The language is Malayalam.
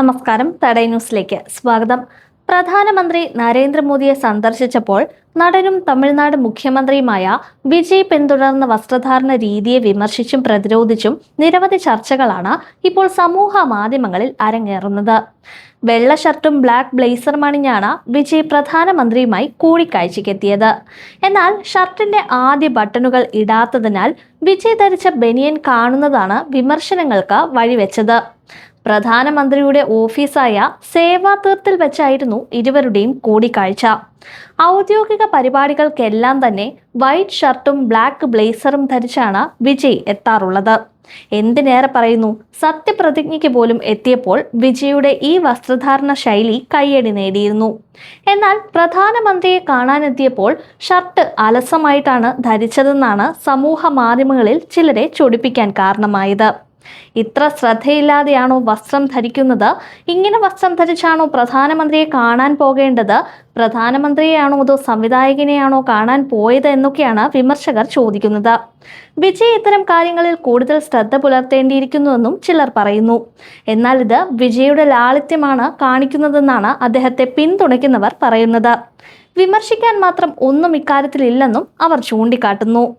നമസ്കാരം. തടൈ ന്യൂസിലേക്ക് സ്വാഗതം. പ്രധാനമന്ത്രി നരേന്ദ്രമോദിയെ സന്ദർശിച്ചപ്പോൾ നടനും തമിഴ്നാട് മുഖ്യമന്ത്രിയുമായ വിജയ് പിന്തുടർന്ന വസ്ത്രധാരണ രീതിയെ വിമർശിച്ചും പ്രതിരോധിച്ചും നിരവധി ചർച്ചകളാണ് ഇപ്പോൾ സമൂഹ മാധ്യമങ്ങളിൽ അരങ്ങേറുന്നത്. വെള്ള ഷർട്ടും ബ്ലാക്ക് ബ്ലേസറും അണിഞ്ഞാണ് വിജയ് പ്രധാനമന്ത്രിയുമായി കൂടിക്കാഴ്ചയ്ക്കെത്തിയത്. എന്നാൽ ഷർട്ടിന്റെ ആദ്യ ബട്ടണുകൾ ഇടാത്തതിനാൽ വിജയ് ധരിച്ച ബനിയൻ കാണുന്നതാണ് വിമർശനങ്ങൾക്ക് വഴിവെച്ചത്. പ്രധാനമന്ത്രിയുടെ ഓഫീസായ സേവാ തീർത്തിൽ വെച്ചായിരുന്നു ഇരുവരുടെയും കൂടിക്കാഴ്ച. ഔദ്യോഗിക പരിപാടികൾക്കെല്ലാം തന്നെ വൈറ്റ് ഷർട്ടും ബ്ലാക്ക് ബ്ലേസറും ധരിച്ചാണ് വിജയ് എത്താറുള്ളത്. എന്തിനേറെ പറയുന്നു, സത്യപ്രതിജ്ഞയ്ക്ക് പോലും എത്തിയപ്പോൾ വിജയുടെ ഈ വസ്ത്രധാരണ ശൈലി കയ്യടി നേടിയിരുന്നു. എന്നാൽ പ്രധാനമന്ത്രിയെ കാണാനെത്തിയപ്പോൾ ഷർട്ട് അലസമായിട്ടാണ് ധരിച്ചതെന്നാണ് സമൂഹ മാധ്യമങ്ങളിൽ ചിലരെ ചൊടിപ്പിക്കാൻ കാരണമായത്. ഇത്ര ശ്രദ്ധയില്ലാതെയാണോ വസ്ത്രം ധരിക്കുന്നത്? ഇങ്ങനെ വസ്ത്രം ധരിച്ചാണോ പ്രധാനമന്ത്രിയെ കാണാൻ പോകേണ്ടത്? പ്രധാനമന്ത്രിയെയാണോ അതോ സംവിധായകനെയാണോ കാണാൻ പോയത് എന്നൊക്കെയാണ് വിമർശകർ ചോദിക്കുന്നത്. വിജയ് ഇത്തരം കാര്യങ്ങളിൽ കൂടുതൽ ശ്രദ്ധ പുലർത്തേണ്ടിയിരിക്കുന്നുവെന്നും ചിലർ പറയുന്നു. എന്നാൽ ഇത് വിജയുടെ ലാളിത്യമാണ് കാണിക്കുന്നതെന്നാണ് അദ്ദേഹത്തെ പിന്തുണയ്ക്കുന്നവർ പറയുന്നത്. വിമർശിക്കാൻ മാത്രം ഒന്നും ഇക്കാര്യത്തിലില്ലെന്നും അവർ ചൂണ്ടിക്കാട്ടുന്നു.